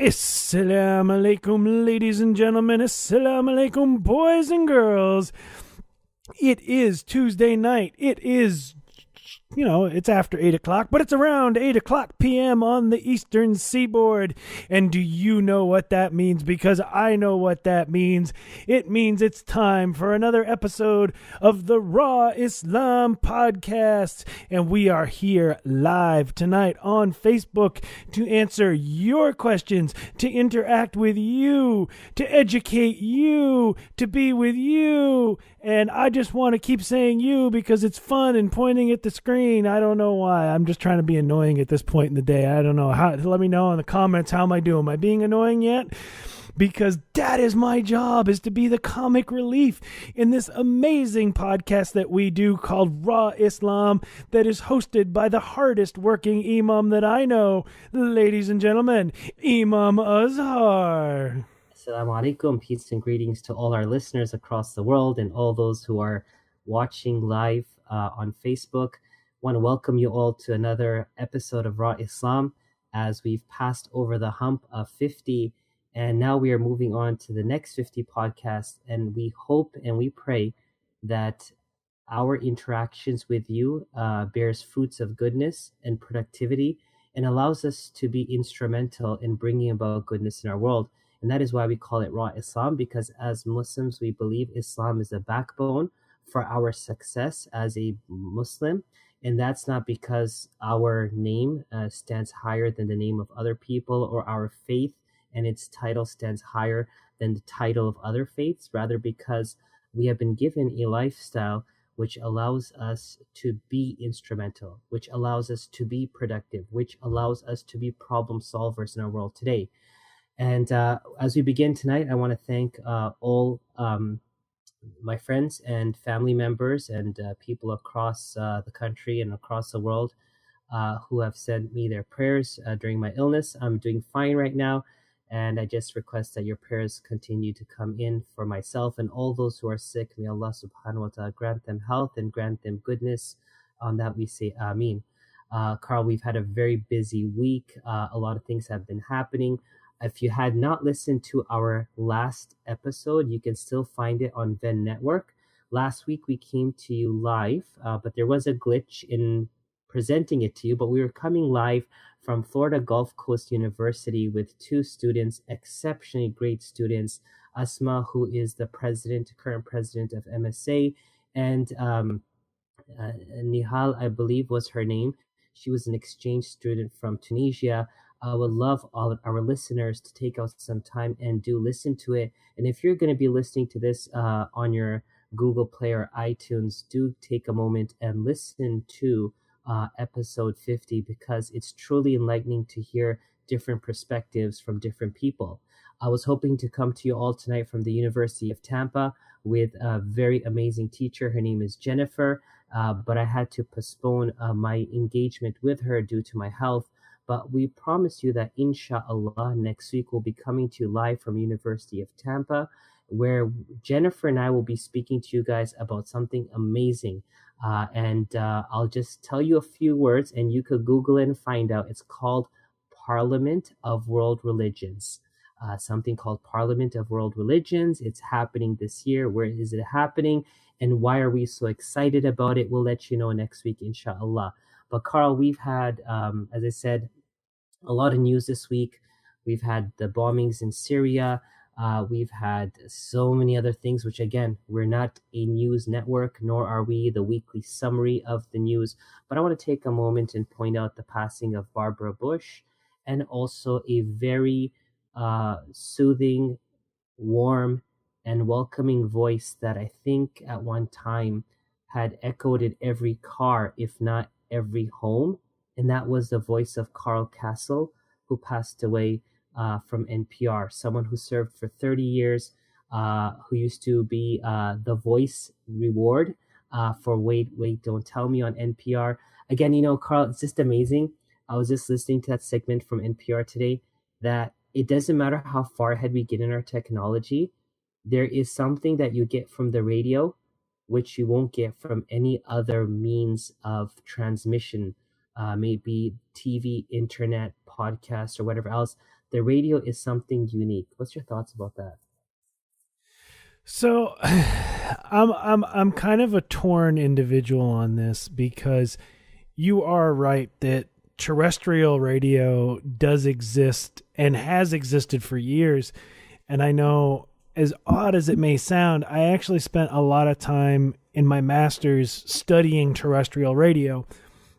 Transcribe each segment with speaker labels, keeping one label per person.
Speaker 1: Assalamu alaikum, ladies and gentlemen. Assalamu alaikum, boys and girls. It is Tuesday night. It is, it's after 8 o'clock, but it's around 8 o'clock p.m. on the eastern seaboard. And do you know what that means? Because I know what that means. It means it's time for another episode of the Raw Islam podcast. And we are here live tonight on Facebook to answer your questions, to interact with you, to educate you, to be with you. And I just want to keep saying you because it's fun and pointing at the screen. I don't know why. I'm just trying to be annoying at this point in the day. I don't know. Let me know in the comments, how am I doing? Am I being annoying yet? Because that is my job, is to be the comic relief in this amazing podcast that we do called Raw Islam, that is hosted by the hardest working imam that I know. Ladies and gentlemen, Imam Azhar.
Speaker 2: Assalamu alaikum, peace and greetings to all our listeners across the world and all those who are watching live on Facebook. I want to welcome you all to another episode of Raw Islam as we've passed over the hump of 50, and now we are moving on to the next 50 podcasts, and we hope and we pray that our interactions with you bears fruits of goodness and productivity and allows us to be instrumental in bringing about goodness in our world. And that is why we call it Raw Islam, because as Muslims, we believe Islam is the backbone for our success as a Muslim. And that's not because our name stands higher than the name of other people, or our faith and its title stands higher than the title of other faiths, rather because we have been given a lifestyle which allows us to be instrumental, which allows us to be productive, which allows us to be problem solvers in our world today. And as we begin tonight, I want to thank all my friends and family members and people across the country and across the world who have sent me their prayers during my illness. I'm doing fine right now, and I just request that your prayers continue to come in for myself and all those who are sick. May Allah subhanahu wa ta'ala grant them health and grant them goodness. On that we say Ameen. Carl, we've had a very busy week. A lot of things have been happening. If you had not listened to our last episode, you can still find it on Venn Network. Last week we came to you live, but there was a glitch in presenting it to you. But we were coming live from Florida Gulf Coast University with two students, exceptionally great students, Asma, who is the current president of MSA, and Nihal, I believe was her name. She was an exchange student from Tunisia. I would love all of our listeners to take out some time and do listen to it. And if you're going to be listening to this on your Google Play or iTunes, do take a moment and listen to episode 50, because it's truly enlightening to hear different perspectives from different people. I was hoping to come to you all tonight from the University of Tampa with a very amazing teacher. Her name is Jennifer, but I had to postpone my engagement with her due to my health. But we promise you that inshallah next week we'll be coming to you live from University of Tampa, where Jennifer and I will be speaking to you guys about something amazing. And I'll just tell you a few words and you could Google it and find out. It's called Parliament of World Religions. Something called Parliament of World Religions. It's happening this year. Where is it happening? And why are we so excited about it? We'll let you know next week, inshallah. But Carl, we've had, as I said, a lot of news this week. We've had the bombings in Syria. We've had so many other things, which again, we're not a news network, nor are we the weekly summary of the news. But I want to take a moment and point out the passing of Barbara Bush, and also a very soothing, warm, and welcoming voice that I think at one time had echoed in every car, if not every home. And that was the voice of Carl Kasell, who passed away from NPR, someone who served for 30 years, who used to be the voice reward for Wait, Don't Tell Me on NPR. Again, Carl, it's just amazing. I was just listening to that segment from NPR today, that it doesn't matter how far ahead we get in our technology, there is something that you get from the radio which you won't get from any other means of transmission, maybe TV, internet, podcast, or whatever else. the radio is something unique. What's your thoughts about that?
Speaker 1: So I'm kind of a torn individual on this, because you are right that terrestrial radio does exist and has existed for years. And I know, as odd as it may sound, I actually spent a lot of time in my master's studying terrestrial radio.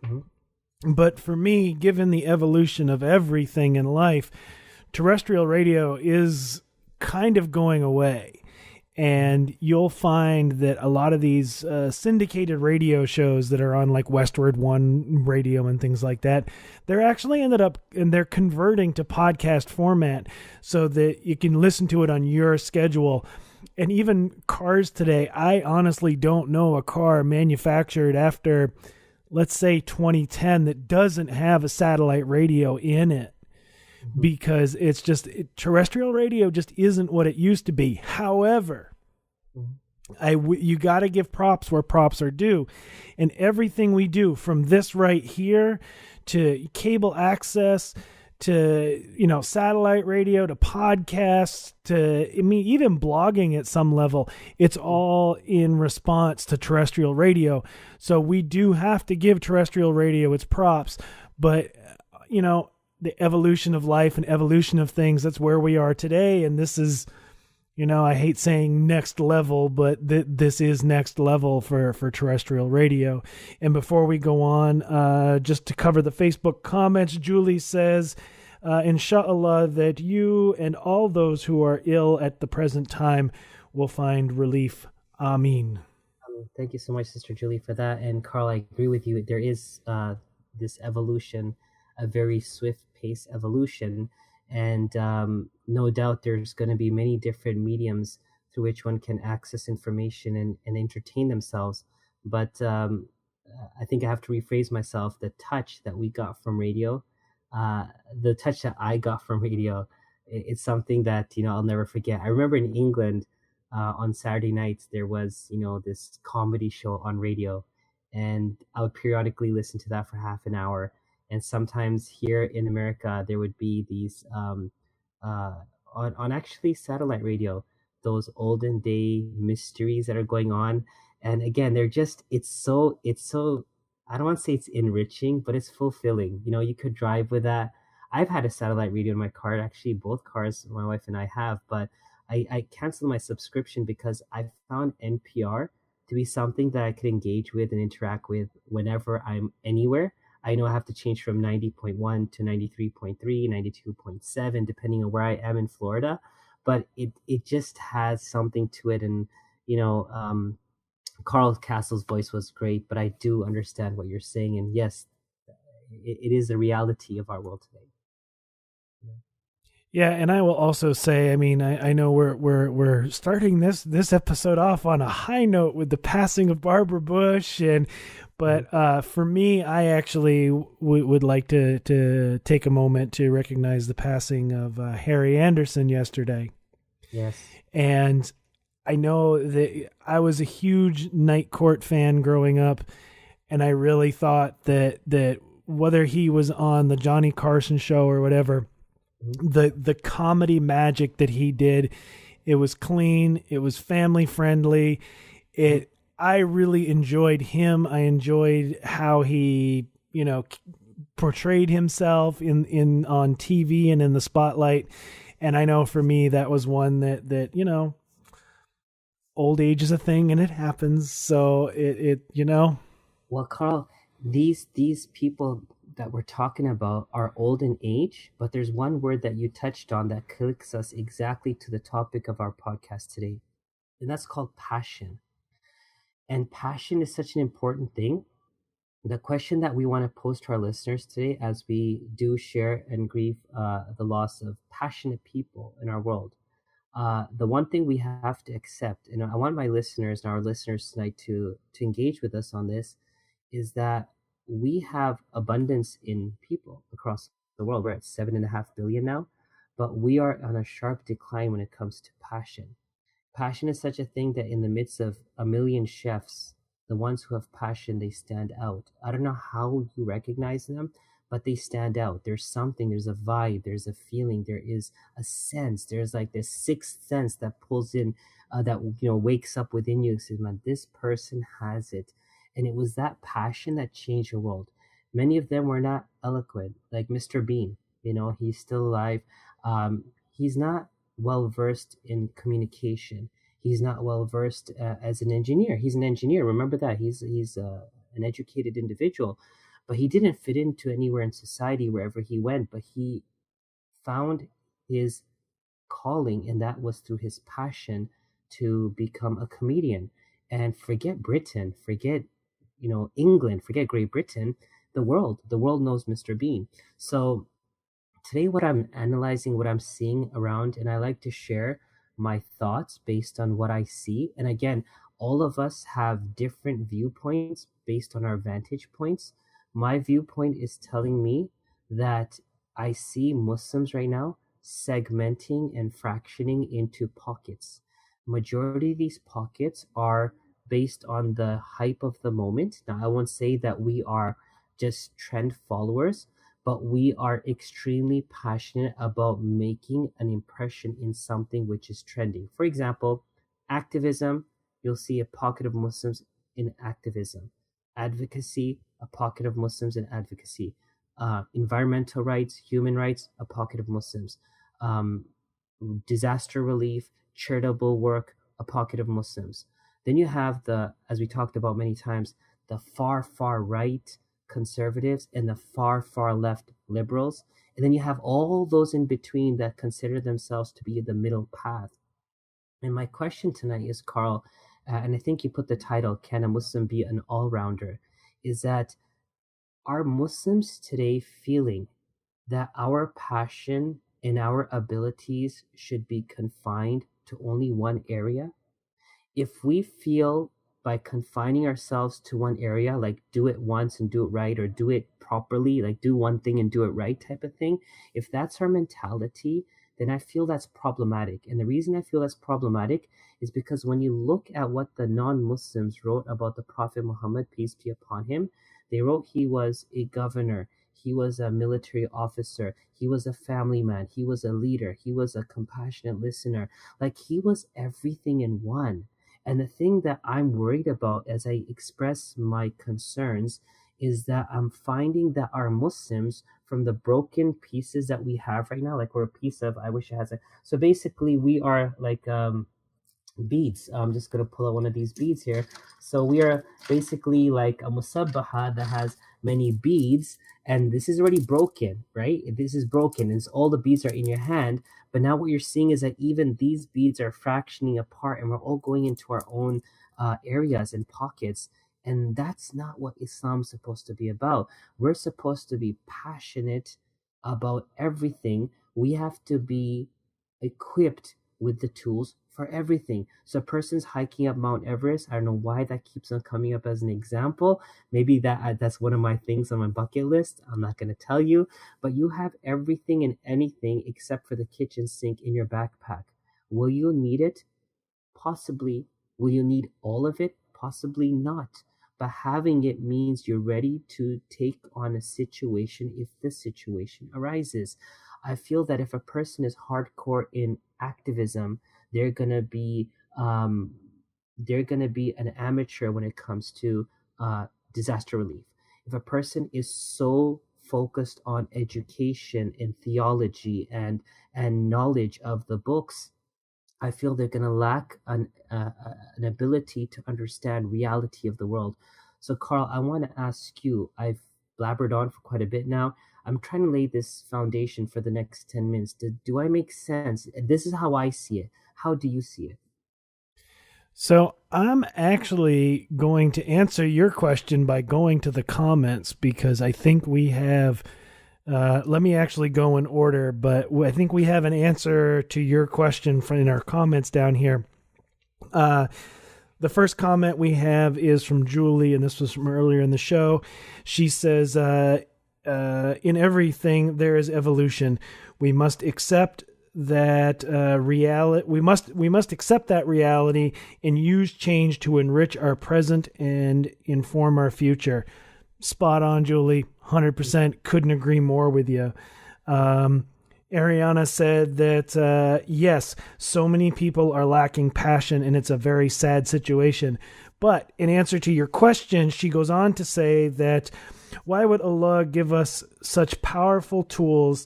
Speaker 1: Mm-hmm. But for me, given the evolution of everything in life, terrestrial radio is kind of going away. And you'll find that a lot of these syndicated radio shows that are on like Westward One Radio and things like that, they're actually ended up, and they're converting to podcast format so that you can listen to it on your schedule. And even cars today, I honestly don't know a car manufactured after, let's say, 2010 that doesn't have a satellite radio in it. Because it's just terrestrial radio just isn't what it used to be. However, you got to give props where props are due, and everything we do, from this right here to cable access to satellite radio to podcasts to even blogging at some level, it's all in response to terrestrial radio. So we do have to give terrestrial radio its props, but the evolution of life and evolution of things, that's where we are today. And this is, I hate saying next level, but this is next level for terrestrial radio. And before we go on, just to cover the Facebook comments, Julie says, inshallah, that you and all those who are ill at the present time will find relief. Ameen.
Speaker 2: Thank you so much, Sister Julie, for that. And Carl, I agree with you. There is this evolution, a very swift pace evolution, and no doubt there's going to be many different mediums through which one can access information and entertain themselves. But I think I have to rephrase myself. The touch that we got from radio, the touch that I got from radio, it's something that I'll never forget. I remember in England on Saturday nights there was this comedy show on radio, and I would periodically listen to that for half an hour. And sometimes here in America, there would be these on actually satellite radio, those olden day mysteries that are going on. And again, it's so, I don't want to say it's enriching, but it's fulfilling. You could drive with that. I've had a satellite radio in my car. Actually, both cars my wife and I have, but I canceled my subscription because I found NPR to be something that I could engage with and interact with whenever I'm anywhere. I know I have to change from 90.1 to 93.3, 92.7, depending on where I am in Florida. But it just has something to it. And, Carl Kasell's voice was great, but I do understand what you're saying. And yes, it is a reality of our world today.
Speaker 1: Yeah, and I will also say, I know we're starting this episode off on a high note with the passing of Barbara Bush, but for me, I actually would like to take a moment to recognize the passing of Harry Anderson yesterday.
Speaker 2: Yes,
Speaker 1: and I know that I was a huge Night Court fan growing up, and I really thought that whether he was on the Johnny Carson show or whatever, the comedy magic that he did, it was clean, it was family friendly. I really enjoyed him. I enjoyed how he, portrayed himself in on TV and in the spotlight. And I know for me that was one that old age is a thing and it happens. So
Speaker 2: Well, Carl, these people that we're talking about are old in age, but there's one word that you touched on that clicks us exactly to the topic of our podcast today, and that's called passion. And passion is such an important thing. The question that we want to pose to our listeners today, as we do share and grieve the loss of passionate people in our world, the one thing we have to accept, and I want my listeners and our listeners tonight to engage with us on this, is that we have abundance in people across the world. We're at 7.5 billion now, but we are on a sharp decline when it comes to passion. Passion is such a thing that in the midst of a million chefs, the ones who have passion, they stand out. I don't know how you recognize them, but they stand out. There's something, there's a vibe, there's a feeling, there is a sense, there's like this sixth sense that pulls in, that, wakes up within you and says, man, this person has it. And it was that passion that changed the world. Many of them were not eloquent, like Mr. Bean. He's still alive. He's not well versed in communication. He's not well versed as an engineer. He's an engineer. Remember that. He's an educated individual, but he didn't fit into anywhere in society wherever he went. But he found his calling, and that was through his passion to become a comedian. And forget Britain, forget England, forget Great Britain. The world knows Mr. Bean. So today, what I'm analyzing, what I'm seeing around, and I like to share my thoughts based on what I see. And again, all of us have different viewpoints based on our vantage points. My viewpoint is telling me that I see Muslims right now segmenting and fractioning into pockets. Majority of these pockets are based on the hype of the moment. Now, I won't say that we are just trend followers, but we are extremely passionate about making an impression in something which is trending. For example, activism, you'll see a pocket of Muslims in activism. Advocacy, a pocket of Muslims in advocacy. Environmental rights, human rights, a pocket of Muslims. Disaster relief, charitable work, a pocket of Muslims. Then you have as we talked about many times, the far right conservatives and the far left liberals. And then you have all those in between that consider themselves to be the middle path. And my question tonight is, Carl, and I think you put the title, Can a Muslim be an all-rounder? Is that, are Muslims today feeling that our passion and our abilities should be confined to only one area? If we feel by confining ourselves to one area, like do it once and do it right, or do it properly, like do one thing and do it right type of thing, if that's our mentality, then I feel that's problematic. And the reason I feel that's problematic is because when you look at what the non-Muslims wrote about the Prophet Muhammad, peace be upon him, they wrote he was a governor, he was a military officer, he was a family man, he was a leader, he was a compassionate listener. Like, he was everything in one. And the thing that I'm worried about as I express my concerns is that I'm finding that our Muslims, from the broken pieces that we have right now, like we're a piece of, I wish it has a, so basically we are like beads. I'm just going to pull out one of these beads here. So we are basically like a musabbaha that has many beads, and this is already broken, right? This is broken, and all the beads are in your hand. But now what you're seeing is that even these beads are fractioning apart, and we're all going into our own areas and pockets. And that's not what Islam's supposed to be about. We're supposed to be passionate about everything. We have to be equipped with the tools for everything. So a person's hiking up Mount Everest. I don't know why that keeps on coming up as an example. Maybe that's one of my things on my bucket list. I'm not going to tell you, but you have everything and anything except for the kitchen sink in your backpack. Will you need it? Possibly. Will you need all of it? Possibly not. But having it means you're ready to take on a situation if the situation arises. I feel that if a person is hardcore in activism, they're gonna be an amateur when it comes to disaster relief. If a person is so focused on education and theology and knowledge of the books, I feel they're gonna lack an ability to understand reality of the world. So, Carl, I want to ask you. I've blabbered on for quite a bit now. I'm trying to lay this foundation for the next 10 minutes. Do I make sense? This is how I see it. How do you see it?
Speaker 1: So I'm actually going to answer your question by going to the comments, because I think we have, let me actually go in order, but I think we have an answer to your question in our comments down here. The first comment we have is from Julie, and this was from earlier in the show. She says, in everything there is evolution. We must accept that reality. We must accept that reality and use change to enrich our present and inform our future. Spot on, Julie. 100% couldn't agree more with you. Ariana said that, yes, so many people are lacking passion and it's a very sad situation. But in answer to your question, she goes on to say that why would Allah give us such powerful tools,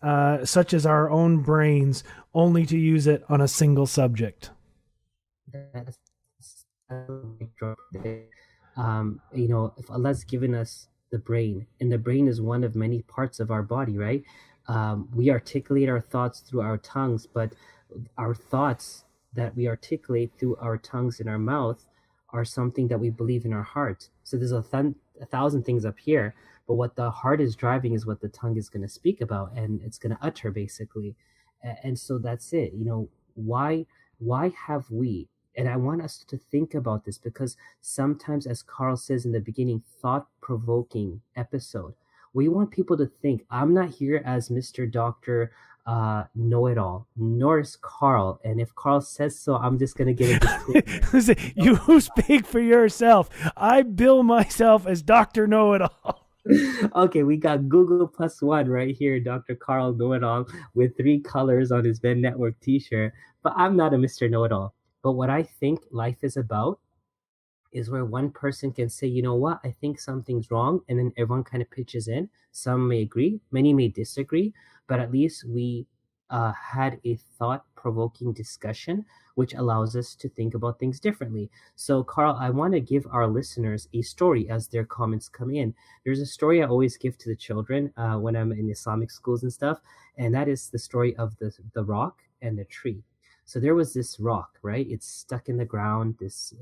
Speaker 1: such as our own brains, only to use it on a single subject?
Speaker 2: That's if Allah's given us the brain, and the brain is one of many parts of our body, right? We articulate our thoughts through our tongues, but our thoughts that we articulate through our tongues and our mouth are something that we believe in our heart. So there's a thousand things up here, but what the heart is driving is what the tongue is going to speak about, and it's going to utter, basically. And so that's it. Why have we, and I want us to think about this, because sometimes, as Carl says in the beginning, thought-provoking episode, we want people to think, I'm not here as Mr. Doctor know-it-all, nor is Carl. And if Carl says so, I'm just going to get a
Speaker 1: Listen, you speak for yourself. I bill myself as Dr. Know-it-all.
Speaker 2: Okay, we got Google +1 right here, Dr. Carl Know-it-all, with 3 colors on his Ben Network t-shirt. But I'm not a Mr. Know-it-all. But what I think life is about is where one person can say, you know what, I think something's wrong, and then everyone kind of pitches in. Some may agree, many may disagree, but at least we had a thought-provoking discussion, which allows us to think about things differently. So, Carl, I want to give our listeners a story as their comments come in. There's a story I always give to the children when I'm in Islamic schools and stuff, and that is the story of the rock and the tree. So there was this rock, right? It's stuck in the ground. This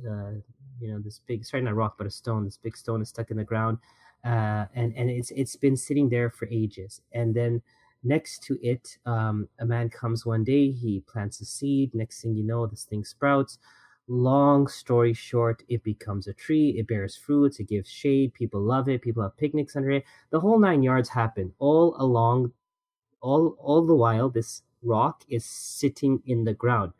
Speaker 2: big, sorry, not rock, but a stone. This big stone is stuck in the ground, and it's been sitting there for ages. And then next to it, a man comes one day. He plants a seed. Next thing you know, this thing sprouts. Long story short, it becomes a tree. It bears fruits. It gives shade. People love it. People have picnics under it. The whole 9 yards happen all along. All the while, this rock is sitting in the ground.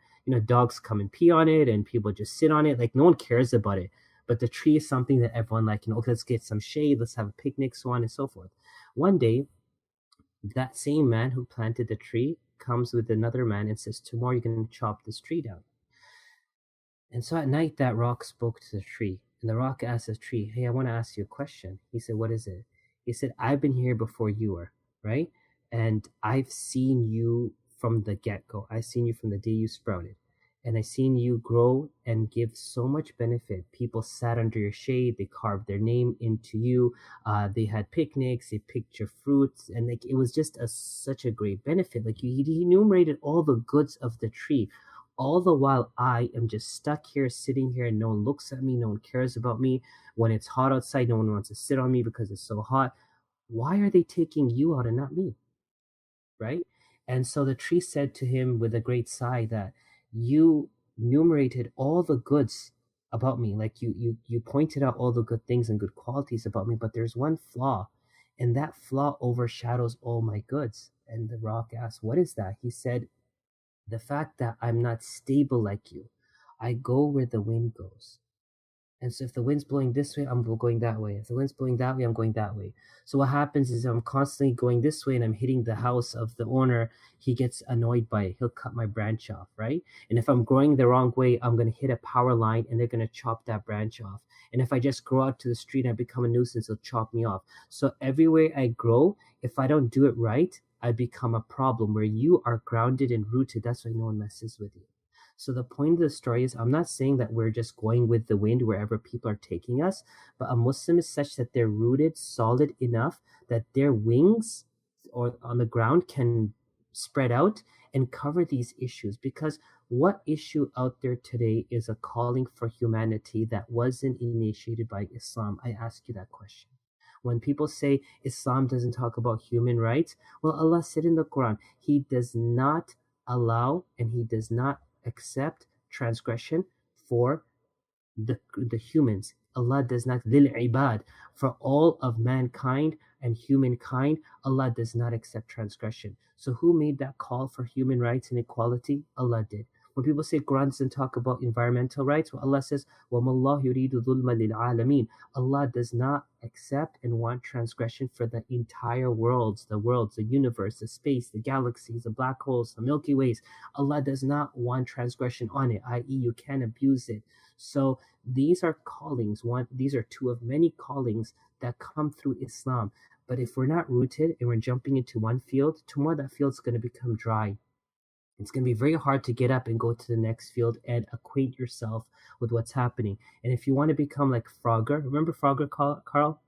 Speaker 2: Dogs come and pee on it, and people just sit on it. Like, no one cares about it. But the tree is something that everyone, like, okay, let's get some shade, let's have a picnic, so on and so forth. One day, that same man who planted the tree comes with another man and says, tomorrow you're going to chop this tree down. And so at night, that rock spoke to the tree. And the rock asked the tree, hey, I want to ask you a question. He said, what is it? He said, I've been here before you were, right? And I've seen you from the get-go. I've seen you from the day you sprouted. And I've seen you grow and give so much benefit. People sat under your shade. They carved their name into you. They had picnics. They picked your fruits. And like, it was just such a great benefit. Like, he enumerated all the goods of the tree. All the while, I am just stuck here, sitting here, and no one looks at me. No one cares about me. When it's hot outside, no one wants to sit on me because it's so hot. Why are they taking you out and not me? Right? And so the tree said to him with a great sigh that you enumerated all the goods about me. Like, you pointed out all the good things and good qualities about me, but there's one flaw, and that flaw overshadows all my goods. And the rock asked, what is that? He said, the fact that I'm not stable like you. I go where the wind goes. And so if the wind's blowing this way, I'm going that way. If the wind's blowing that way, I'm going that way. So what happens is I'm constantly going this way and I'm hitting the house of the owner. He gets annoyed by it. He'll cut my branch off, right? And if I'm growing the wrong way, I'm going to hit a power line and they're going to chop that branch off. And if I just grow out to the street and I become a nuisance, they'll chop me off. So everywhere I grow, if I don't do it right, I become a problem. Where you are grounded and rooted, that's why no one messes with you. So the point of the story is, I'm not saying that we're just going with the wind wherever people are taking us, but a Muslim is such that they're rooted solid enough that their wings or on the ground can spread out and cover these issues. Because what issue out there today is a calling for humanity that wasn't initiated by Islam? I ask you that question. When people say Islam doesn't talk about human rights, well, Allah said in the Quran, He does not allow and He does not accept transgression for the humans. Allah does not, lil ibad, for all of mankind and humankind, Allah does not accept transgression. So who made that call for human rights and equality? Allah did. When people say Quran doesn't talk about environmental rights, well, Allah says, وَمَا اللَّهُ يُرِيدُ ظُلْمًا لِلْعَالَمِينَ. Allah does not accept and want transgression for the entire worlds, the universe, the space, the galaxies, the black holes, the Milky Ways. Allah does not want transgression on it, i.e., you can't abuse it. So these are callings. These are two of many callings that come through Islam. But if we're not rooted and we're jumping into one field, tomorrow that field's going to become dry. It's going to be very hard to get up and go to the next field and acquaint yourself with what's happening. And if you want to become like Frogger, remember Frogger, Carl?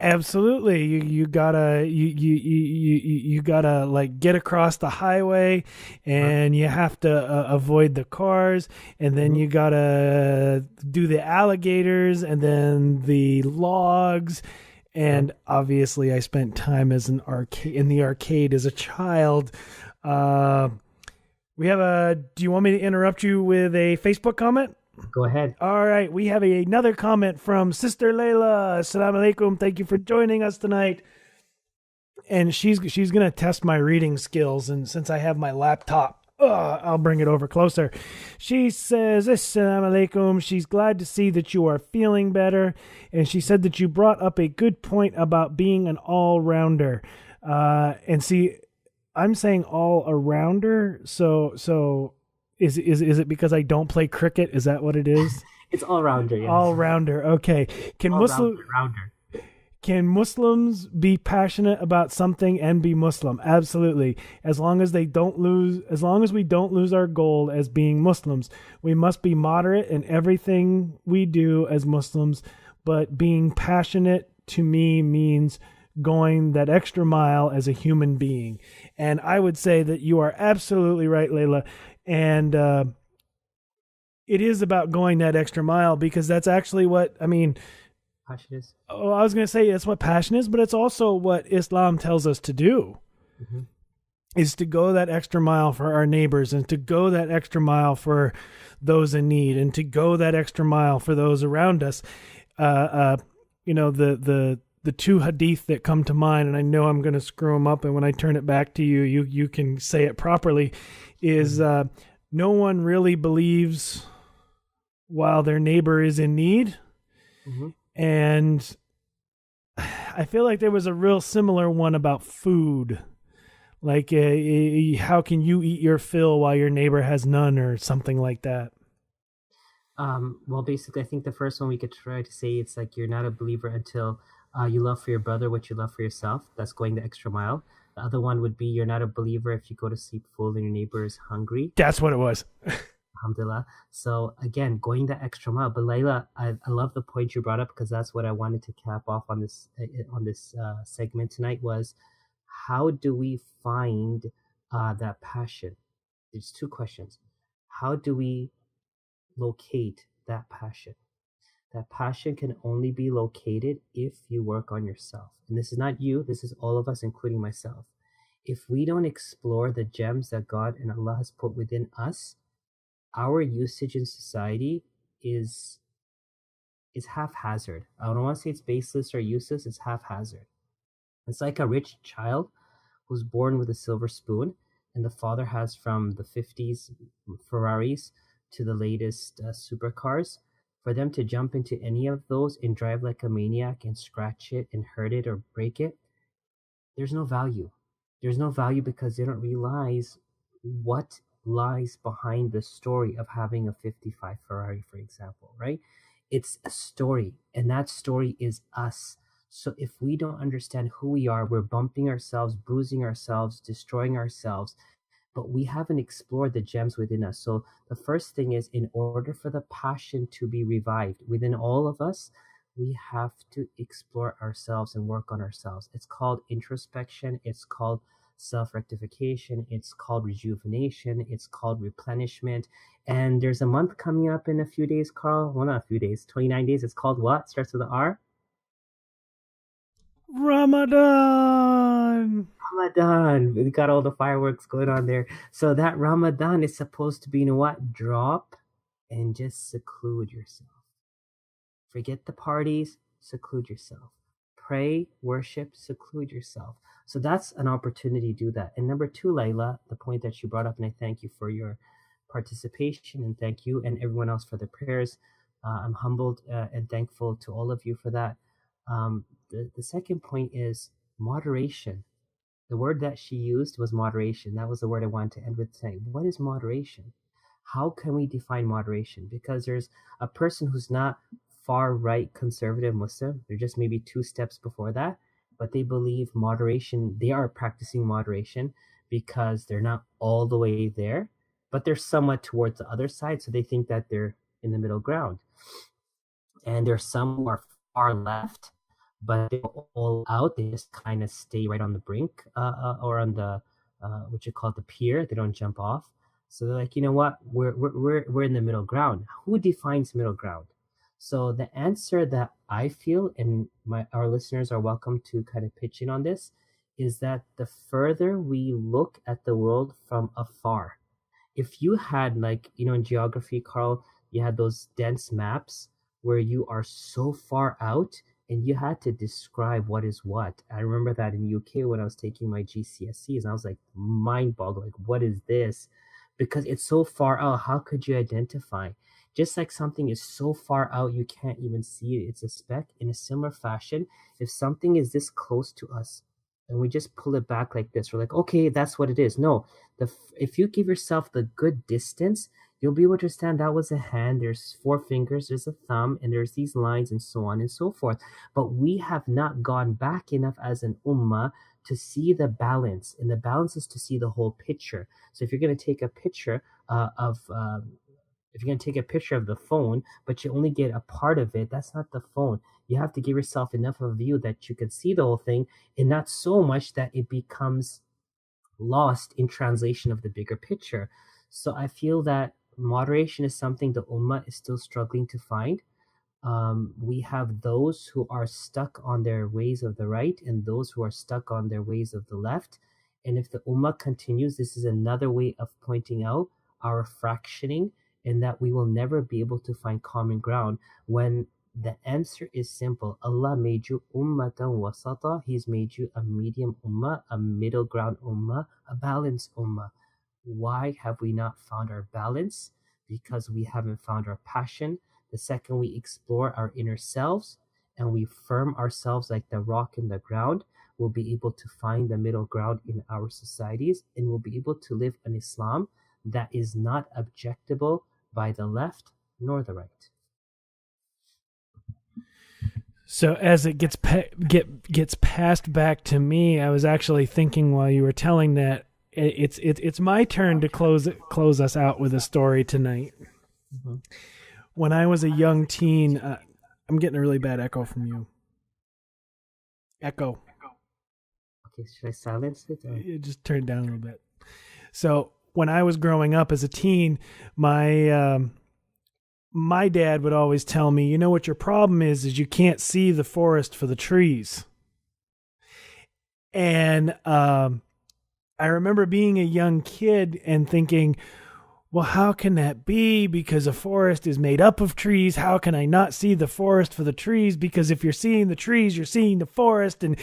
Speaker 1: Absolutely. You gotta you gotta like get across the highway, and you have to avoid the cars, and then you gotta do the alligators, and then the logs. And obviously I spent time as in the arcade as a child. Do you want me to interrupt you with a Facebook comment?
Speaker 2: Go ahead.
Speaker 1: All right. We have another comment from Sister Layla. Assalamu alaikum. Thank you for joining us tonight. And she's going to test my reading skills. And since I have my laptop, I'll bring it over closer. She says, Assalamu alaikum. She's glad to see that you are feeling better. And she said that you brought up a good point about being an all-rounder. And see, I'm saying all-arounder. So is it because I don't play cricket? Is that what it is?
Speaker 2: It's all-rounder, yes.
Speaker 1: All-rounder. Okay. Can Muslims be passionate about something and be Muslim? Absolutely. As long as we don't lose our goal as being Muslims, we must be moderate in everything we do as Muslims. But being passionate to me means going that extra mile as a human being. And I would say that you are absolutely right, Layla. And it is about going that extra mile, because that's actually what,
Speaker 2: passion is.
Speaker 1: Oh, I was going to say that's what passion is, but it's also what Islam tells us to do, is to go that extra mile for our neighbors, and to go that extra mile for those in need, and to go that extra mile for those around us. The two hadith that come to mind, and I know I'm going to screw them up, and when I turn it back to you, you can say it properly, is no one really believes while their neighbor is in need. And I feel like there was a real similar one about food. Like, how can you eat your fill while your neighbor has none, or something like that?
Speaker 2: Well, basically, I think the first one we could try to say, it's like you're not a believer until you love for your brother what you love for yourself. That's going the extra mile. The other one would be you're not a believer if you go to sleep full and your neighbor is hungry.
Speaker 1: That's what it was.
Speaker 2: Alhamdulillah. So again, going the extra mile. But Layla, I love the point you brought up, because that's what I wanted to cap off on this segment tonight, was how do we find that passion? There's two questions. How do we locate that passion? That passion can only be located if you work on yourself. And this is not you, this is all of us, including myself. If we don't explore the gems that God and Allah has put within us, our usage in society is haphazard. I don't want to say it's baseless or useless, it's haphazard. It's like a rich child who's born with a silver spoon, and the father has from the 50s Ferraris to the latest supercars. For them to jump into any of those and drive like a maniac and scratch it and hurt it or break it, there's no value. There's no value because they don't realize what lies behind the story of having a 55 Ferrari, for example, right? It's a story, and that story is us. So if we don't understand who we are, we're bumping ourselves, bruising ourselves, destroying ourselves, but we haven't explored the gems within us. So the first thing is, in order for the passion to be revived within all of us, we have to explore ourselves and work on ourselves. It's called introspection. It's called self-rectification. It's called rejuvenation. It's called replenishment. And there's a month coming up in a few days, Carl. Well, not a few days, 29 days. It's called what? Starts with an R?
Speaker 1: Ramadan.
Speaker 2: Ramadan. We got all the fireworks going on there. So that Ramadan is supposed to be, you know what? Drop and just seclude yourself. Forget the parties, seclude yourself. pray, worship, seclude yourself. So that's an opportunity to do that. And number two, Layla, the point that you brought up, and I thank you for your participation, and thank you and everyone else for the prayers. I'm humbled and thankful to all of you for that. The second point is moderation. The word that she used was moderation. That was the word I wanted to end with saying. What is moderation? How can we define moderation? Because there's a person who's not far right conservative Muslim. They're just maybe 2 steps before that, but they believe moderation, they are practicing moderation because they're not all the way there, but they're somewhat towards the other side. So they think that they're in the middle ground. And there's some who are far left, but they go all out. They just kind of stay right on the brink or on the, what you call the pier. They don't jump off. So they're like, you know what? We're in the middle ground. Who defines middle ground? So the answer that I feel, and our listeners are welcome to kind of pitch in on this, is that the further we look at the world from afar, if you had like, in geography, Carl, you had those dense maps where you are so far out and you had to describe what is what. I remember that in UK when I was taking my GCSEs, and I was like mind boggled, like, what is this? Because it's so far out, how could you identify? Just like something is so far out you can't even see it, it's a speck. In a similar fashion, if something is this close to us and we just pull it back like this, we're like, okay, that's what it is. No, if you give yourself the good distance, you'll be able to understand that was a hand, there's 4 fingers, there's a thumb, and there's these lines, and so on and so forth. But we have not gone back enough as an ummah to see the balance, and the balance is to see the whole picture. So if you're going to take a picture if you're going to take a picture of the phone, but you only get a part of it, that's not the phone. You have to give yourself enough of a view that you can see the whole thing, and not so much that it becomes lost in translation of the bigger picture. So I feel that moderation is something the ummah is still struggling to find. We have those who are stuck on their ways of the right and those who are stuck on their ways of the left. And if the ummah continues, this is another way of pointing out our fractioning, and that we will never be able to find common ground when the answer is simple. Allah made you ummatan wasata. He's made you a medium ummah, a middle ground ummah, a balanced ummah. Why have we not found our balance? Because we haven't found our passion. The second we explore our inner selves and we firm ourselves like the rock in the ground, we'll be able to find the middle ground in our societies, and we'll be able to live an Islam that is not objectable by the left nor the right.
Speaker 1: So as it gets passed back to me, I was actually thinking while you were telling that it's my turn to close us out with a story tonight. Mm-hmm. When I was a young teen, I'm getting a really bad echo from you. Echo.
Speaker 2: Okay, should I silence it? Or?
Speaker 1: It just turned down a little bit. So when I was growing up as a teen, my dad would always tell me, you know what your problem is you can't see the forest for the trees. And I remember being a young kid and thinking, well, how can that be? Because a forest is made up of trees. How can I not see the forest for the trees? Because if you're seeing the trees, you're seeing the forest. And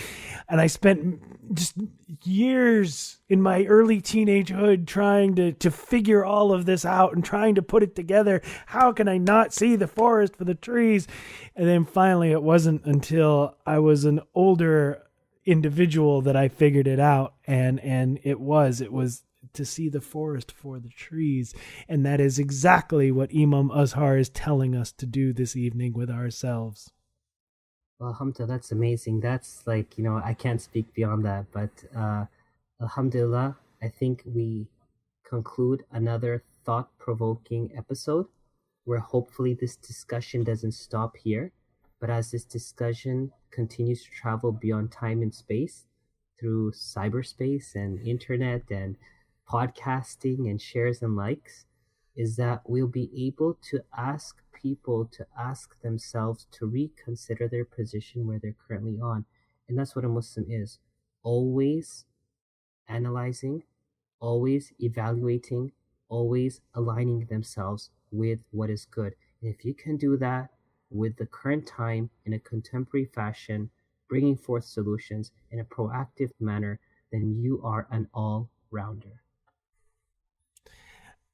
Speaker 1: I spent just years in my early teenagehood trying to figure all of this out and trying to put it together. How can I not see the forest for the trees? And then finally, it wasn't until I was an older individual that I figured it out. And it was to see the forest for the trees. And that is exactly what Imam Azhar is telling us to do this evening with ourselves.
Speaker 2: Well, alhamdulillah, that's amazing. That's like, I can't speak beyond that, but alhamdulillah, I think we conclude another thought-provoking episode where hopefully this discussion doesn't stop here, but as this discussion continues to travel beyond time and space through cyberspace and internet and podcasting and shares and likes, is that we'll be able to ask people to ask themselves to reconsider their position where they're currently on. And that's what a Muslim is. Always analyzing, always evaluating, always aligning themselves with what is good. And if you can do that with the current time in a contemporary fashion, bringing forth solutions in a proactive manner, then you are an all-rounder.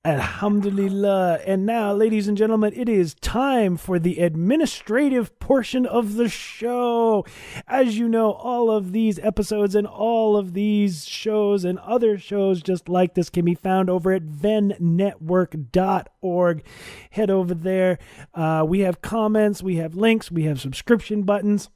Speaker 1: Alhamdulillah. And now, ladies and gentlemen, it is time for the administrative portion of the show. As you know, all of these episodes and all of these shows and other shows just like this can be found over at vennetwork.org. Head over there. We have comments, we have links, we have subscription buttons.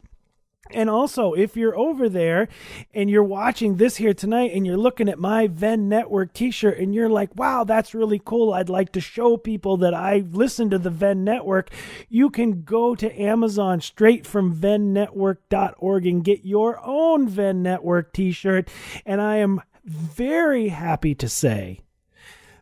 Speaker 1: And also, if you're over there and you're watching this here tonight and you're looking at my Venn Network t-shirt and you're like, wow, that's really cool. I'd like to show people that I listen to the Venn Network. You can go to Amazon straight from vennetwork.org and get your own Venn Network t-shirt. And I am very happy to say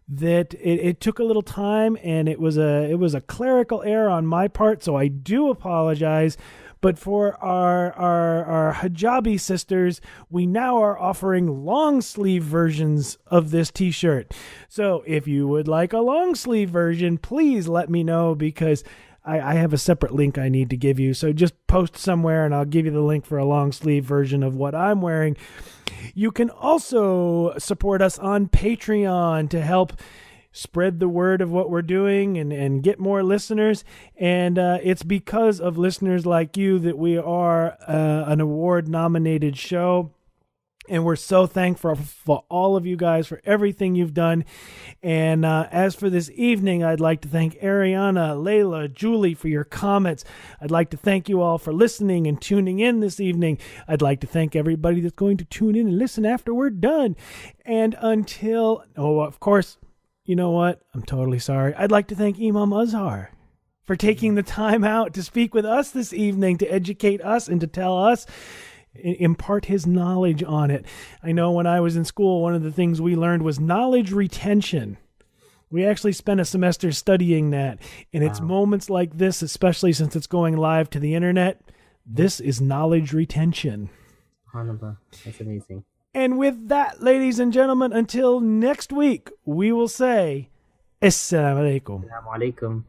Speaker 1: that it took a little time and it was a clerical error on my part. So I do apologize. But for our hijabi sisters, we now are offering long sleeve versions of this t-shirt. So if you would like a long sleeve version, please let me know, because I have a separate link I need to give you. So just post somewhere and I'll give you the link for a long sleeve version of what I'm wearing. You can also support us on Patreon to help spread the word of what we're doing and get more listeners. And it's because of listeners like you that we are an award-nominated show. And we're so thankful for all of you guys for everything you've done. And as for this evening, I'd like to thank Ariana, Layla, Julie for your comments. I'd like to thank you all for listening and tuning in this evening. I'd like to thank everybody that's going to tune in and listen after we're done. And until, of course, you know what? I'm totally sorry. I'd like to thank Imam Azhar for taking the time out to speak with us this evening, to educate us and to tell us, impart his knowledge on it. I know when I was in school, one of the things we learned was knowledge retention. We actually spent a semester studying that. And it's moments like this, especially since it's going live to the internet, this is knowledge retention.
Speaker 2: SubhanAllah. That's amazing.
Speaker 1: And with that, ladies and gentlemen, until next week, we will say, Assalamu alaikum.
Speaker 2: Assalamu alaikum.